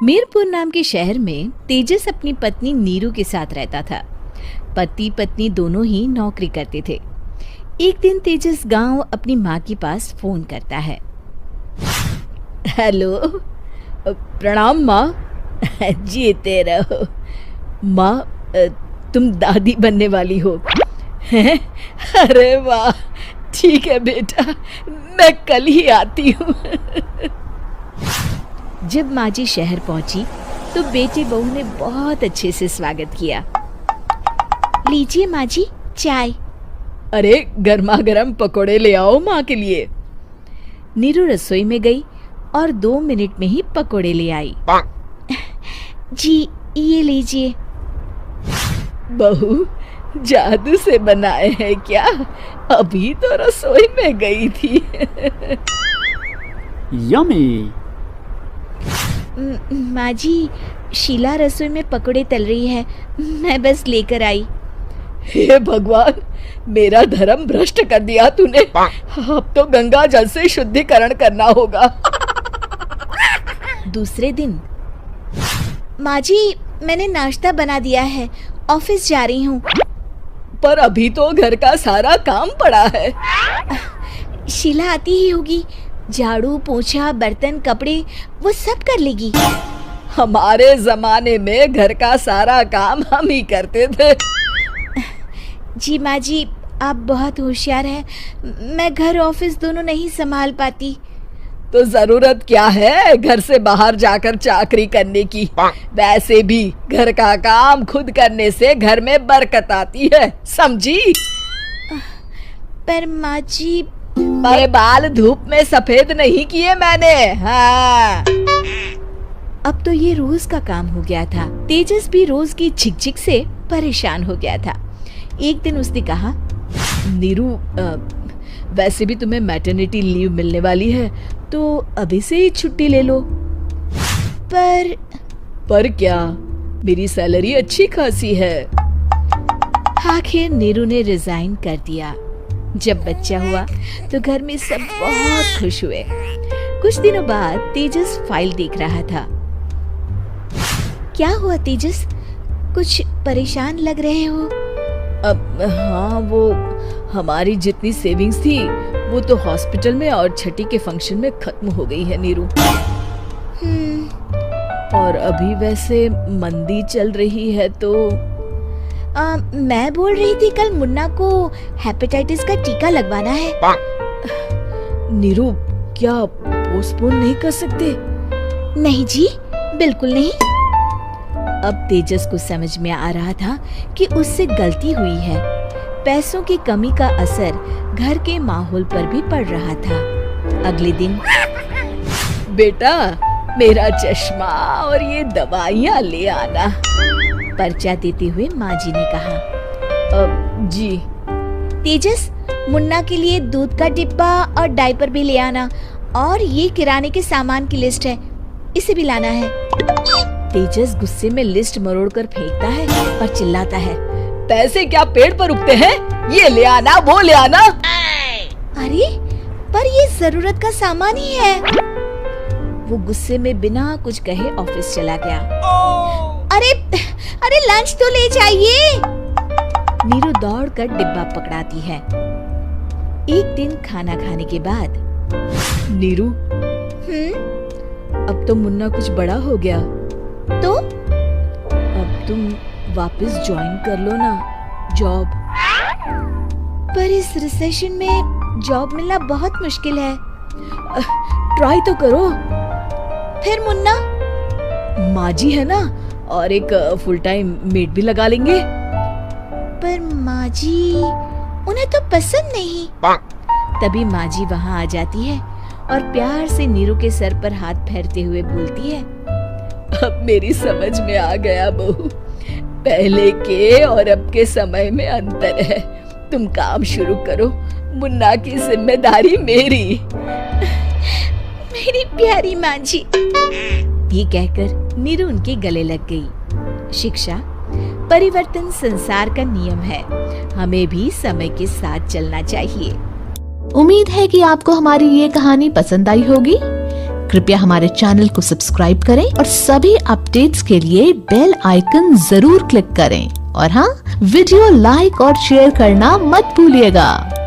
मीरपुर नाम के शहर में तेजस अपनी पत्नी नीरू के साथ रहता था। पति पत्नी दोनों ही नौकरी करते थे। एक दिन तेजस गांव अपनी माँ के पास फोन करता है। हेलो, प्रणाम माँ। जीते रहो माँ, तुम दादी बनने वाली हो हैं? अरे वाह, ठीक है बेटा, मैं कल ही आती हूँ। जब माँ जी शहर पहुंची तो बेटे बहू ने बहुत अच्छे से स्वागत किया। लीजिए माँ जी चाय। अरे गर्मा गर्म पकोड़े ले आओ माँ के लिए। नीरू रसोई में गई और 2 मिनट में ही पकोड़े ले आई। जी ये लीजिए। बहू जादू से बनाए हैं क्या? अभी तो रसोई में गई थी। यम्मी। माँ जी, शीला रसोई में पकोड़े तल रही है, मैं बस लेकर आई। हे भगवान, मेरा धर्म भ्रष्ट कर दिया तूने। अब तो गंगा जल से शुद्धिकरण करना होगा। दूसरे दिन, माँ जी मैंने नाश्ता बना दिया है, ऑफिस जा रही हूँ। पर अभी तो घर का सारा काम पड़ा है। शीला आती ही होगी, झाड़ू पोछा बर्तन कपड़े वो सब कर लेगी। हमारे जमाने में घर का सारा काम हम ही करते थे। जी माँ जी, आप बहुत होशियार हैं, मैं घर ऑफिस दोनों नहीं संभाल पाती। तो जरूरत क्या है घर से बाहर जाकर चाकरी करने की? वैसे भी घर का काम खुद करने से घर में बरकत आती है, समझी? पर माँ जी, मेरे बाल धूप में सफेद नहीं किए मैंने। हाँ। अब तो ये रोज का काम हो गया था। तेजस भी रोज की झिकझिक से परेशान हो गया था। एक दिन उसने कहा, नीरू, वैसे भी तुम्हें मैटरनिटी लीव मिलने वाली है, तो अभी से ही छुट्टी ले लो। पर क्या, मेरी सैलरी अच्छी खासी है। आखिर नीरू ने रिजाइन कर दिया। जब बच्चा हुआ तो घर में सब बहुत खुश हुए। कुछ दिनों बाद तेजस फाइल देख रहा था। क्या हुआ तेजस, कुछ परेशान लग रहे हो? अब हाँ, वो हमारी जितनी सेविंग्स थी वो तो हॉस्पिटल में और छठी के फंक्शन में खत्म हो गई है नीरू। और अभी वैसे मंदी चल रही है तो मैं बोल रही थी कल मुन्ना को हेपेटाइटिस का टीका लगवाना है। नीरू, क्या पोस्टपोन नहीं कर सकते? नहीं जी, बिल्कुल नहीं। अब तेजस को समझ में आ रहा था कि उससे गलती हुई है। पैसों की कमी का असर घर के माहौल पर भी पड़ रहा था। अगले दिन, बेटा मेरा चश्मा और ये दवाइयाँ ले आना, पर्चा देते हुए माँ जी ने कहा। जी। तेजस, मुन्ना के लिए दूध का डिब्बा और डायपर भी ले आना, और ये किराने के सामान की लिस्ट है, इसे भी लाना है। तेजस गुस्से में लिस्ट मरोड़कर फेंकता है और चिल्लाता है, पैसे क्या पेड़ पर उगते हैं? ये ले आना, वो ले आना। अरे पर ये जरूरत का सामान ही है। वो गुस्से में बिना कुछ कहे ऑफिस चला गया। अरे लंच तो ले जाइए। नीरू दौड़कर डिब्बा पकड़ाती है। एक दिन खाना खाने के बाद, नीरू, अब तो मुन्ना कुछ बड़ा हो गया, तो अब तुम वापस ज्वाइन कर लो ना जॉब। पर इस रिसेशन में जॉब मिलना बहुत मुश्किल है। ट्राई तो करो। फिर मुन्ना? माँ जी है ना, और एक फुल टाइम मेड भी लगा लेंगे। पर माँ जी, उन्हें तो पसंद नहीं। तभी माँ जी वहाँ आ जाती है और प्यार से नीरू के सर पर हाथ फेरते हुए बोलती है, अब मेरी समझ में आ गया बहू, पहले के और अब के समय में अंतर है। तुम काम शुरू करो, मुन्ना की जिम्मेदारी मेरी। मेरी प्यारी माँ जी। ये कहकर नीरू उनके गले लग गई। शिक्षा, परिवर्तन संसार का नियम है, हमें भी समय के साथ चलना चाहिए। उम्मीद है कि आपको हमारी ये कहानी पसंद आई होगी। कृपया हमारे चैनल को सब्सक्राइब करें और सभी अपडेट्स के लिए बेल आइकन जरूर क्लिक करें और हाँ, वीडियो लाइक और शेयर करना मत भूलिएगा।